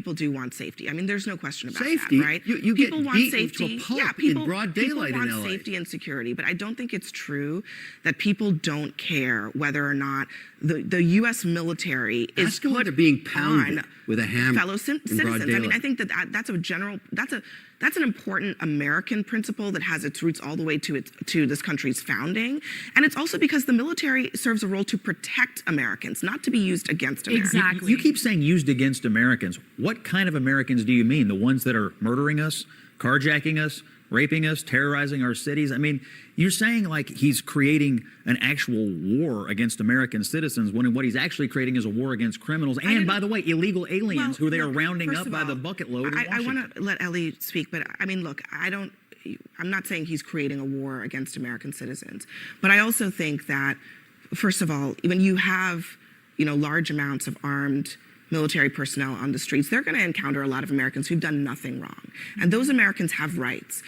People do want safety. I mean, there's no question about safety? that, right? You people get want beaten safety. to a pulp Yeah, people in broad daylight people want in LA. safety and security, but I don't think it's true that people don't care whether or not the U.S. military is put to being pounded on with a hammer fellow citizens. I mean, I think that's an important American principle that has its roots all the way to this country's founding, and it's also because the military serves a role to protect Americans, not to be used against Americans. Exactly. You keep saying used against Americans. What kind of Americans do you mean? The ones that are murdering us, carjacking us, raping us, terrorizing our cities? I mean, you're saying like he's creating an actual war against American citizens when what he's actually creating is a war against criminals. And by the way, illegal aliens who they are rounding up by the bucket load in Washington. I want to let Ellie speak, but I mean, look, I'm not saying he's creating a war against American citizens, but I also think that, first of all, when you have, large amounts of armed military personnel on the streets, they're going to encounter a lot of Americans who've done nothing wrong. And those Americans have rights,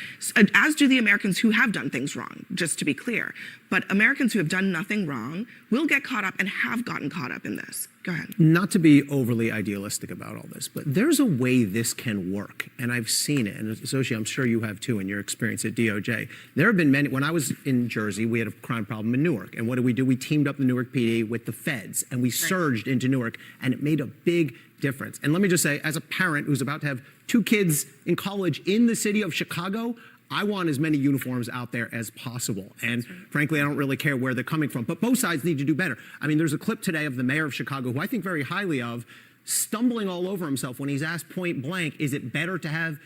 as do the Americans who have done things wrong, just to be clear. But Americans who have done nothing wrong will get caught up and have gotten caught up in this. Go ahead. Not to be overly idealistic about all this, but there's a way this can work. And I've seen it. And Sochi, I'm sure you have too in your experience at DOJ. There have been many, when I was in Jersey, we had a crime problem in Newark. And what did we do? We teamed up the Newark PD with the feds and we surged into Newark, and it made a big difference. And let me just say, as a parent who's about to have 2 kids in college in the city of Chicago, I want as many uniforms out there as possible. And frankly, I don't really care where they're coming from. But both sides need to do better. I mean, there's a clip today of the mayor of Chicago, who I think very highly of, stumbling all over himself when he's asked point blank, is it better to have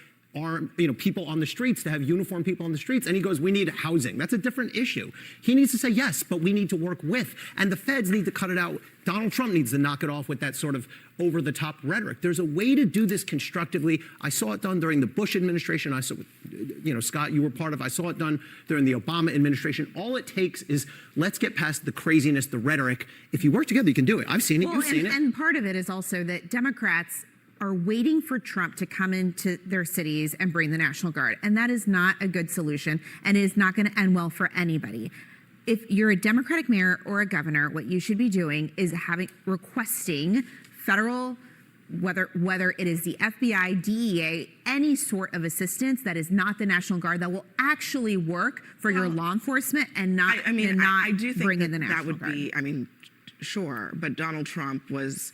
people on the streets, to have uniformed people on the streets? And he goes, we need housing. That's a different issue. He needs to say, yes, but we need to work with. And the feds need to cut it out. Donald Trump needs to knock it off with that sort of over-the-top rhetoric. There's a way to do this constructively. I saw it done during the Bush administration. I saw, Scott, you were part of. I saw it done during the Obama administration. All it takes is let's get past the craziness, the rhetoric. If you work together, you can do it. I've seen it. You've seen it. And part of it is also that Democrats are waiting for Trump to come into their cities and bring the National Guard. And that is not a good solution, and it is not going to end well for anybody. If you're a Democratic mayor or a governor, what you should be doing is requesting federal, whether it is the FBI, DEA, any sort of assistance that is not the National Guard, that will actually work for your law enforcement and not, I do think bring in the National Guard. That would be, sure, but Donald Trump was,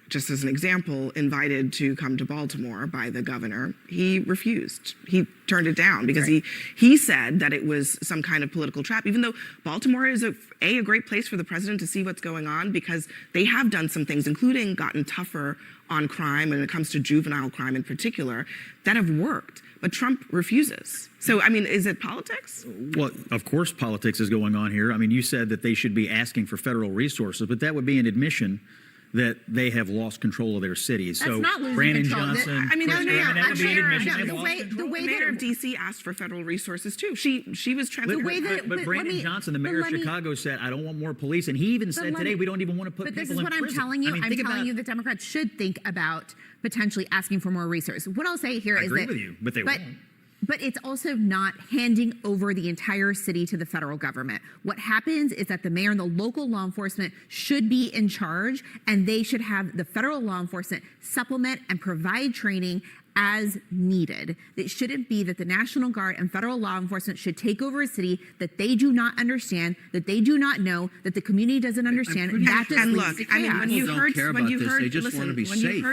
just as an example, invited to come to Baltimore by the governor. He refused. He turned it down because he said that it was some kind of political trap, even though Baltimore is a great place for the president to see what's going on, because they have done some things, including gotten tougher on crime when it comes to juvenile crime in particular, that have worked. But Trump refuses. So, I mean, is it politics? Well, of course politics is going on here. I mean, you said that they should be asking for federal resources, but that would be an admission that they have lost control of their cities. That's so not losing Brandon control. Johnson, I mean, Chris no. Raymond, that would be an admission they've The lost way control. that mayor of D.C. asked for federal resources too. She was transparent. But Brandon Johnson, the mayor of Chicago, said, I don't want more police. And he even said today, we don't even want to put people in prison. But this is what I'm telling you. I'm telling you that Democrats should think about potentially asking for more resources. What I'll say here is that— I agree with you, but they won't. But it's also not handing over the entire city to the federal government. What happens is that the mayor and the local law enforcement should be in charge, and they should have the federal law enforcement supplement and provide training as needed. It shouldn't be that the National Guard and federal law enforcement should take over a city that they do not understand, that they do not know, that the community doesn't understand. That just leads to chaos. I mean, when you heard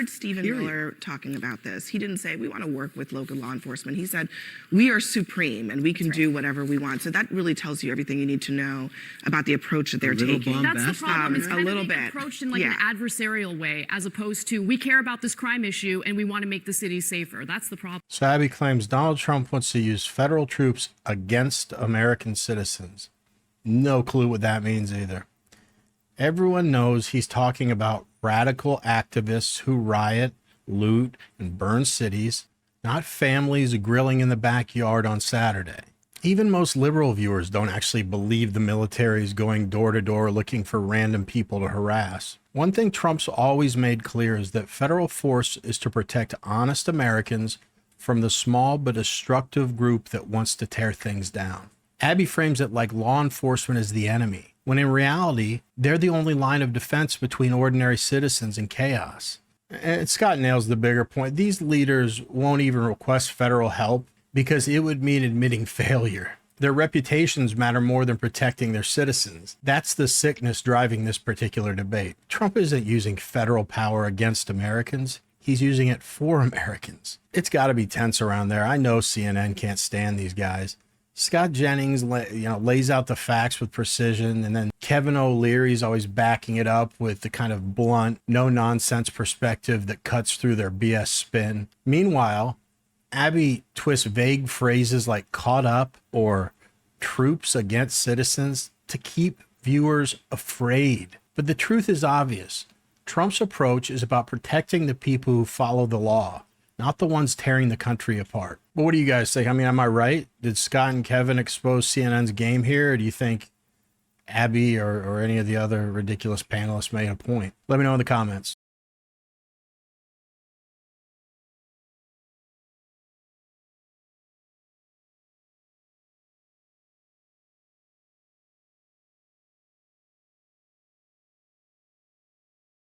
Stephen period. Miller talking about this, he didn't say we want to work with local law enforcement. He said we are supreme and we can do whatever we want. So that really tells you everything you need to know about the approach that they're taking. That's the problem. It's kind of being approached in like an adversarial way, as opposed to we care about this crime issue and we want to make the city safer. That's the problem. So Abby claims Donald Trump wants to use federal troops against American citizens. No clue what that means either. Everyone knows he's talking about radical activists who riot, loot, and burn cities, not families grilling in the backyard on Saturday. Even most liberal viewers don't actually believe the military is going door to door looking for random people to harass. One thing Trump's always made clear is that federal force is to protect honest Americans from the small but destructive group that wants to tear things down. Abby frames it like law enforcement is the enemy, when in reality, they're the only line of defense between ordinary citizens and chaos. And Scott nails the bigger point. These leaders won't even request federal help because it would mean admitting failure. Their reputations matter more than protecting their citizens. That's the sickness driving this particular debate. Trump isn't using federal power against Americans. He's using it for Americans. It's got to be tense around there. I know CNN can't stand these guys. Scott Jennings, lays out the facts with precision, and then Kevin O'Leary's always backing it up with the kind of blunt, no-nonsense perspective that cuts through their BS spin. Meanwhile, Abby twists vague phrases like "caught up" or "troops against citizens" to keep viewers afraid. But the truth is obvious. Trump's approach is about protecting the people who follow the law, not the ones tearing the country apart. But what do you guys think? I mean, am I right? Did Scott and Kevin expose CNN's game here? Or do you think Abby or any of the other ridiculous panelists made a point? Let me know in the comments.